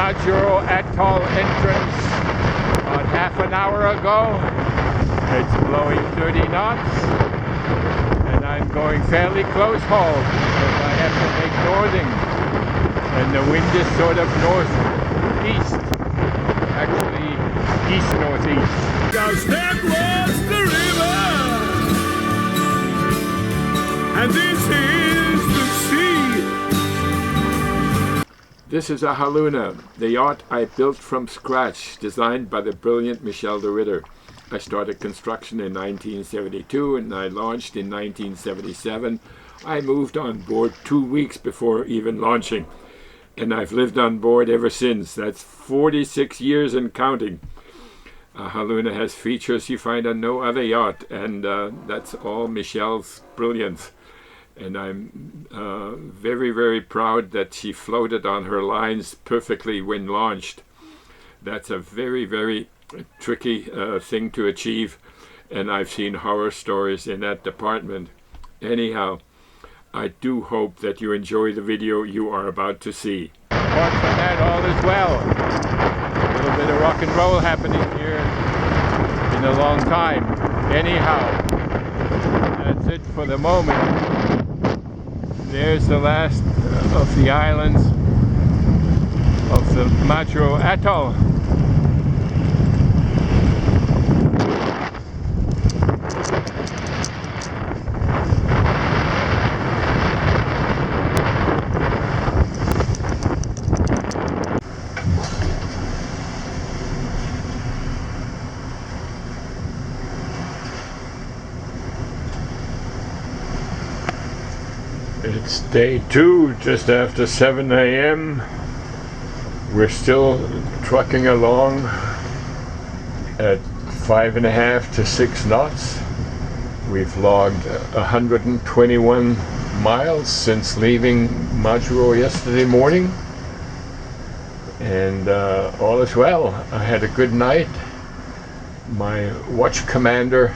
Majuro Atoll entrance about half an hour ago. It's blowing 30 knots and I'm going fairly close haul because I have to make northing and the wind is sort of northeast, actually east-northeast. Cause that was the river and this is the sea. This is a Haluna, the yacht I built from scratch, designed by the brilliant Michel de Ritter. I started construction in 1972 and I launched in 1977. I moved on board 2 weeks before even launching, and I've lived on board ever since. That's 46 years and counting. Haluna has features you find on no other yacht, and that's all Michel's brilliance. And I'm very, very proud that she floated on her lines perfectly when launched. That's a very, very tricky thing to achieve, and I've seen horror stories in that department. Anyhow, I do hope that you enjoy the video you are about to see. Apart from that, all is well. A little bit of rock and roll happening here in a long time. Anyhow, that's it for the moment. There's the last of the islands of the Majuro Atoll. It's day 2, just after 7 a.m. We're still trucking along at 5.5 to 6 knots. We've logged 121 miles since leaving Majuro yesterday morning, and all is well. I had a good night. My watch commander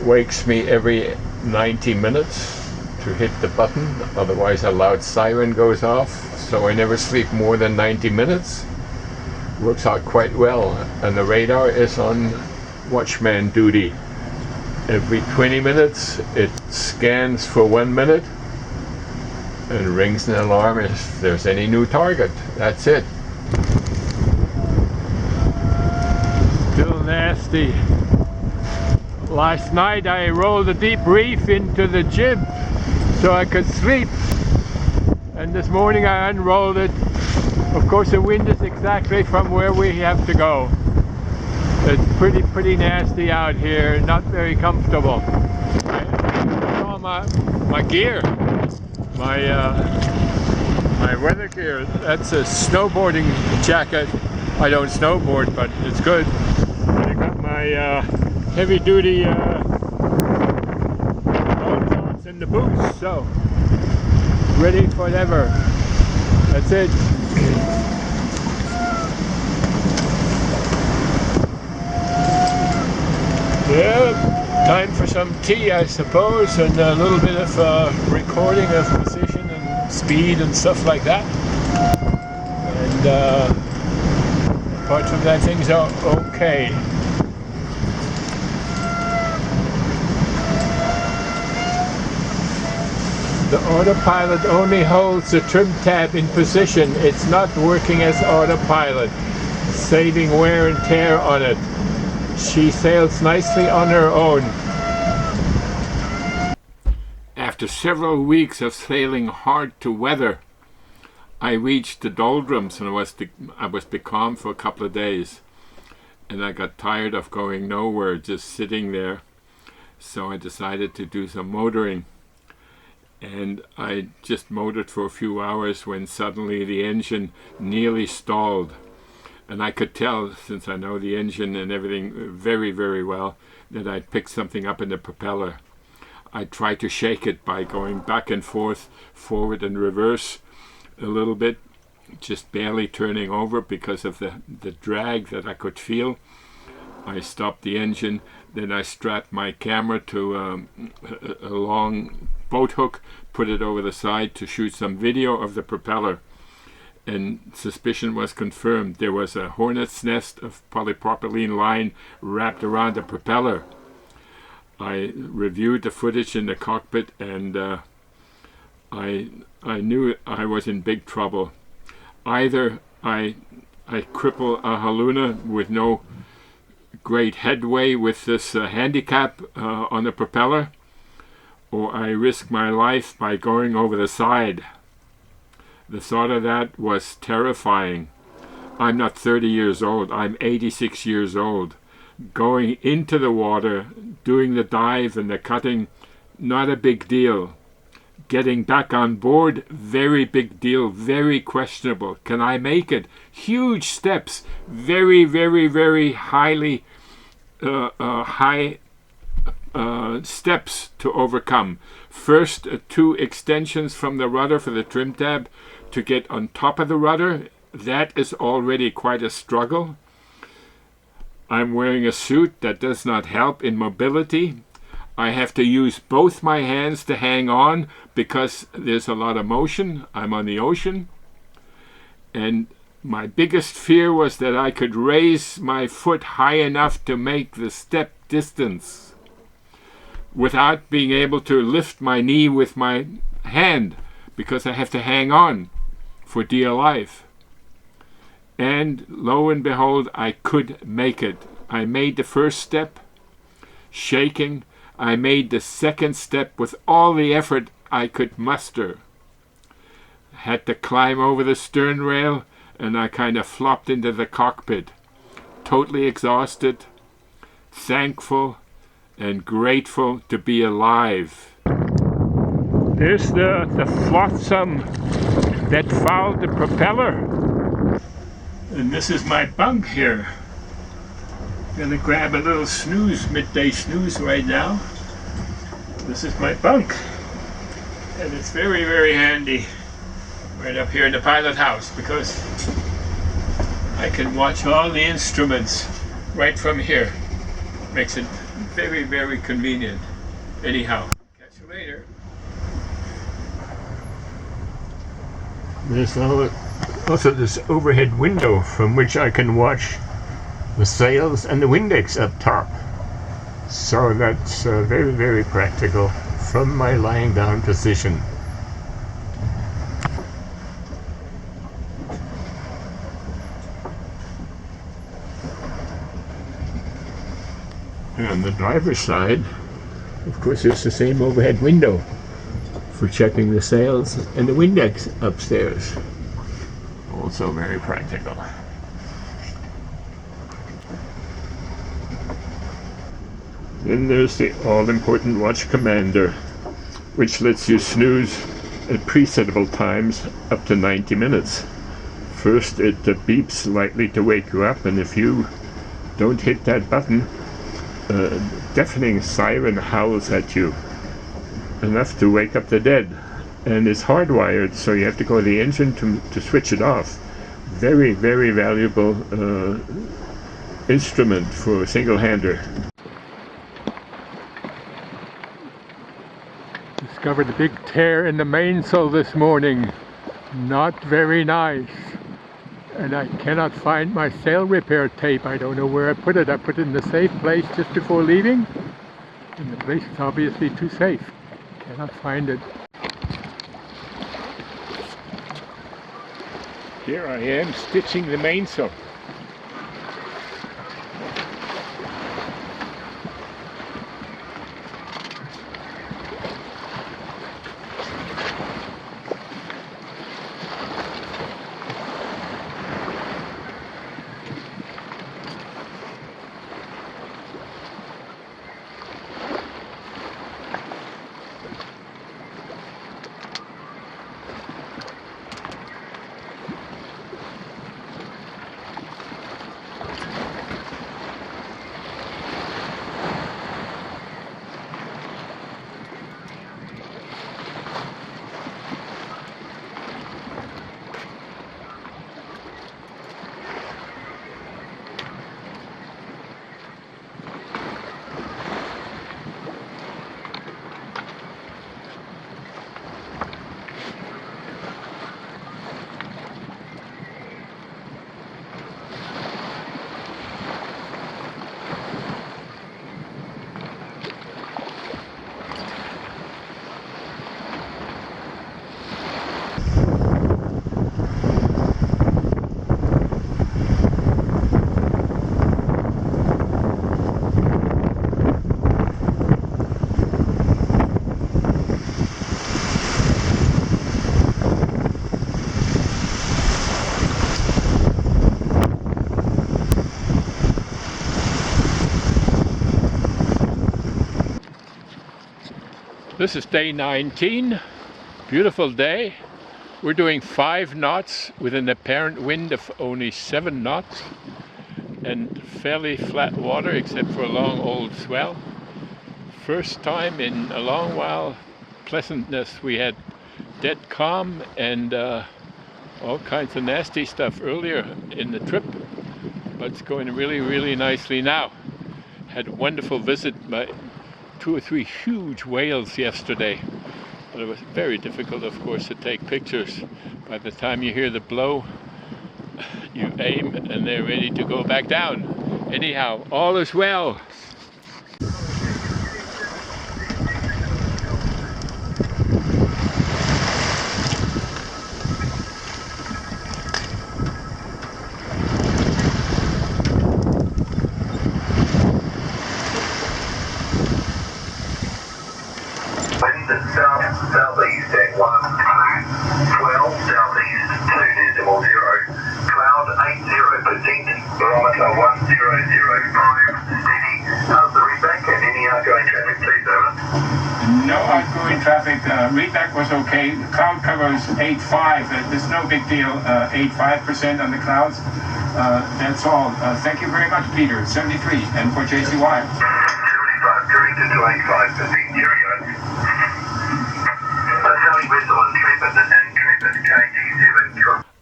wakes me every 90 minutes to hit the button, otherwise a loud siren goes off, so I never sleep more than 90 minutes. Works out quite well, and the radar is on watchman duty. Every 20 minutes it scans for 1 minute and rings an alarm if there's any new target. That's it. Still nasty. Last night I rolled a deep reef into the jib so I could sleep, and this morning I unrolled it. Of course the wind is exactly from where we have to go. It's pretty nasty out here, not very comfortable. I saw my gear, my weather gear. That's a snowboarding jacket. I don't snowboard, but it's good. I got my heavy duty in the boots, so ready for whatever. That's it. Yeah, time for some tea, I suppose, and a little bit of recording of position and speed and stuff like that. And apart from that, things are okay. The autopilot only holds the trim tab in position. It's not working as autopilot, saving wear and tear on it. She sails nicely on her own. After several weeks of sailing hard to weather, I reached the doldrums and I was becalmed for a couple of days. And I got tired of going nowhere, just sitting there. So I decided to do some motoring. And I just motored for a few hours when suddenly the engine nearly stalled. And I could tell, since I know the engine and everything very, very well, that I'd picked something up in the propeller. I tried to shake it by going back and forth, forward and reverse a little bit, just barely turning over because of the drag that I could feel. I stopped the engine, then I strapped my camera to a long boat hook, put it over the side to shoot some video of the propeller. and suspicion was confirmed. There was a hornet's nest of polypropylene line wrapped around the propeller. I reviewed the footage in the cockpit, and I knew I was in big trouble. Either I cripple a Haluna with no great headway with this handicap on the propeller, or I risk my life by going over the side. The thought of that was terrifying. I'm not 30 years old, I'm 86 years old. Going into the water, doing the dive and the cutting, not a big deal. Getting back on board, very big deal, very questionable. Can I make it? Huge steps, very, very, very high steps to overcome. First, 2 extensions from the rudder for the trim tab to get on top of the rudder. That is already quite a struggle. I'm wearing a suit that does not help in mobility. I have to use both my hands to hang on because there's a lot of motion. I'm on the ocean. And my biggest fear was that I could raise my foot high enough to make the step distance without being able to lift my knee with my hand, because I have to hang on for dear life. And lo and behold, I could make it. I made the first step, shaking. I made the second step with all the effort I could muster. Had to climb over the stern rail, and I kind of flopped into the cockpit. Totally exhausted, thankful, and grateful to be alive. There's the flotsam that fouled the propeller. And this is my bunk here. Gonna grab a little snooze, midday snooze right now. This is my bunk. And it's very, very handy right up here in the pilot house, because I can watch all the instruments right from here. Makes it very, very convenient. Anyhow, catch you later. There's also this overhead window from which I can watch the sails and the Windex up top. So that's very, very practical from my lying down position. And on the driver's side, of course, there's the same overhead window for checking the sails and the Windex upstairs. Also very practical. Then there's the all-important watch commander, which lets you snooze at presettable times up to 90 minutes. First it beeps lightly to wake you up, and if you don't hit that button, a deafening siren howls at you, enough to wake up the dead. And it's hardwired, so you have to go to the engine to switch it off. Very, very valuable instrument for a single-hander. Discovered a big tear in the mainsail this morning. Not very nice. And I cannot find my sail repair tape. I don't know where I put it. I put it in the safe place just before leaving. And the place is obviously too safe. Cannot find it. Here I am stitching the mainsail. This is day 19, beautiful day. We're doing 5 knots with an apparent wind of only 7 knots and fairly flat water except for a long old swell. First time in a long while, pleasantness. We had dead calm and all kinds of nasty stuff earlier in the trip, but it's going really nicely now. Had a wonderful visit by 2 or 3 huge whales yesterday, but it was very difficult, of course, to take pictures. By the time you hear the blow, you aim and they're ready to go back down. Anyhow, all is well. Southeast at 1, 12, southeast 2.0, cloud 80%, barometer 1005, steady. How's the readback and any outgoing traffic, please, over? No outgoing traffic. Readback was okay. Cloud cover is 8.5. There's no big deal. 8.5% on the clouds. That's all. Thank you very much, Peter. 73. And for JCY. 75, corrected to 85%. Cheerio.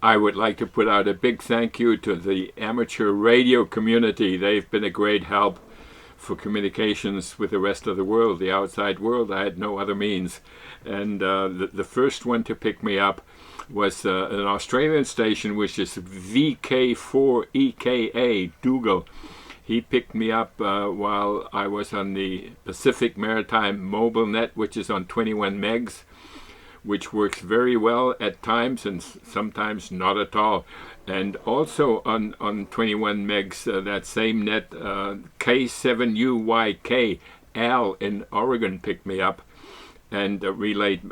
I would like to put out a big thank you to the amateur radio community. They've been a great help for communications with the rest of the world, the outside world. I had no other means. And the first one to pick me up was an Australian station, which is VK4EKA, Dougal. He picked me up while I was on the Pacific Maritime Mobile Net, which is on 21 megs, which works very well at times and sometimes not at all. And also on 21 megs, that same net, K7UYK, Al in Oregon picked me up and relayed.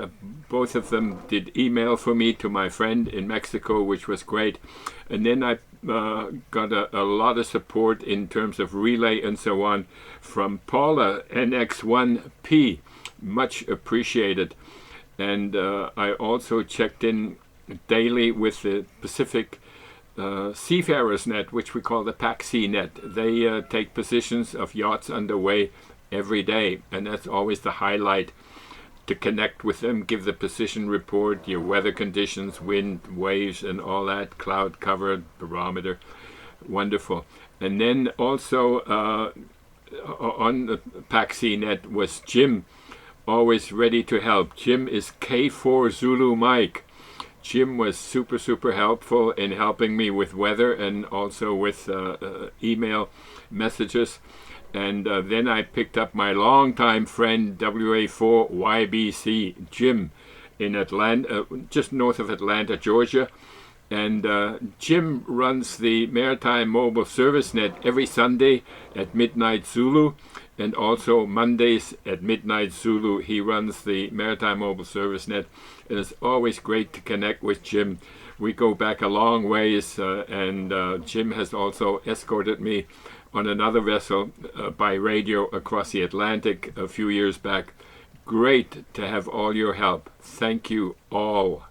Both of them did email for me to my friend in Mexico, which was great. And then I got a lot of support in terms of relay and so on from Paula, NX1P. Much appreciated. And I also checked in daily with the Pacific Seafarers Net, which we call the PAC-C Net. They take positions of yachts underway every day, and that's always the highlight, to connect with them, give the position report, your weather conditions, wind, waves, and all that, cloud cover, barometer. Wonderful. And then also on the PAC-C Net was Jim, always ready to help. Jim is K4 Zulu Mike. Jim was super helpful in helping me with weather and also with email messages. And then I picked up my longtime friend WA4 YBC Jim in Atlanta, just north of Atlanta, Georgia. And Jim runs the Maritime Mobile Service Net every Sunday at midnight Zulu, and also Mondays at midnight Zulu. He runs the Maritime Mobile Service Net, and it's always great to connect with Jim. We go back a long ways, and Jim has also escorted me on another vessel by radio across the Atlantic a few years back. Great to have all your help. Thank you all.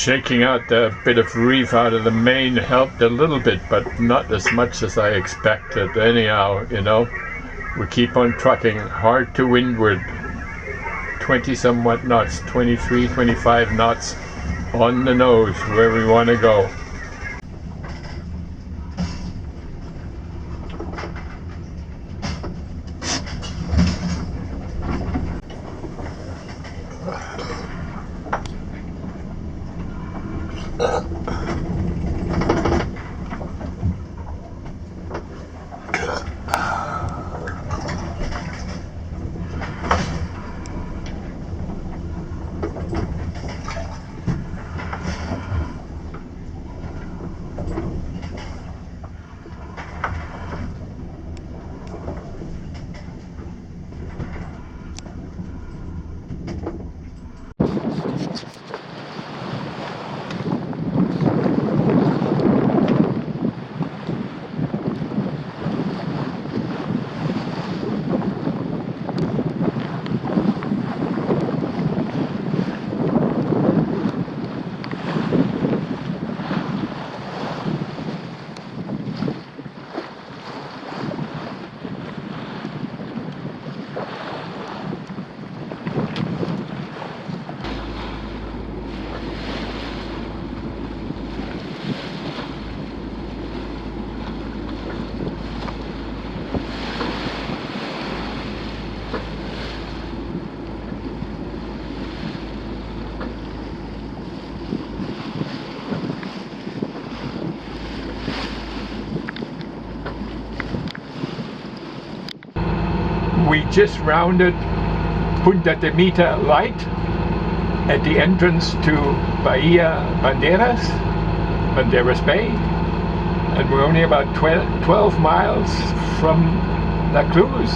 Shaking out a bit of reef out of the main helped a little bit, but not as much as I expected. Anyhow, you know, we keep on trucking hard to windward. 20 somewhat knots, 23, 25 knots on the nose where we want to go. We just rounded Punta de Mita Light at the entrance to Bahia Banderas Bay, and we're only about 12 miles from La Cruz.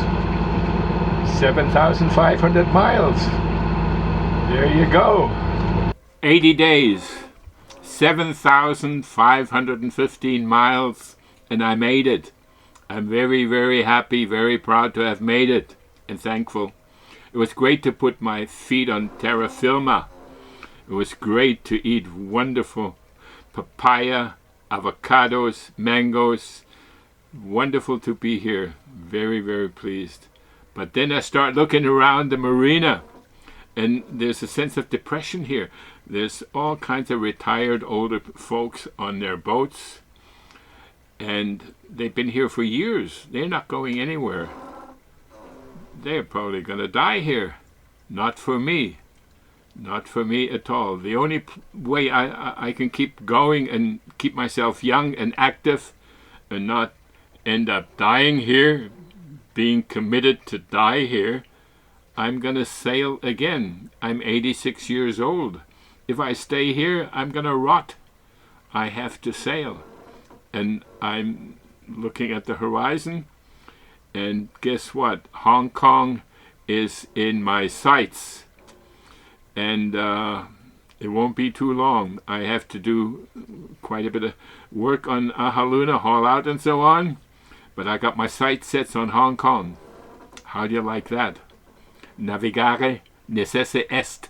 7,500 miles. There you go. 80 days, 7,515 miles, and I made it. I'm very, very happy, very proud to have made it, and thankful. It was great to put my feet on terra firma. It was great to eat wonderful papaya, avocados, mangoes. Wonderful to be here. Very, very pleased. But then I start looking around the marina, and there's a sense of depression here. There's all kinds of retired older folks on their boats, and they've been here for years. They're not going anywhere. They're probably going to die here. Not for me. Not for me at all. The only way I can keep going and keep myself young and active and not end up dying here, being committed to die here, I'm going to sail again. I'm 86 years old. If I stay here, I'm going to rot. I have to sail. And I'm looking at the horizon, and guess what? Hong Kong is in my sights, and it won't be too long. I have to do quite a bit of work on Ahaluna, haul out and so on, but I got my sights set on Hong Kong. How do you like that? Navigare necesse est.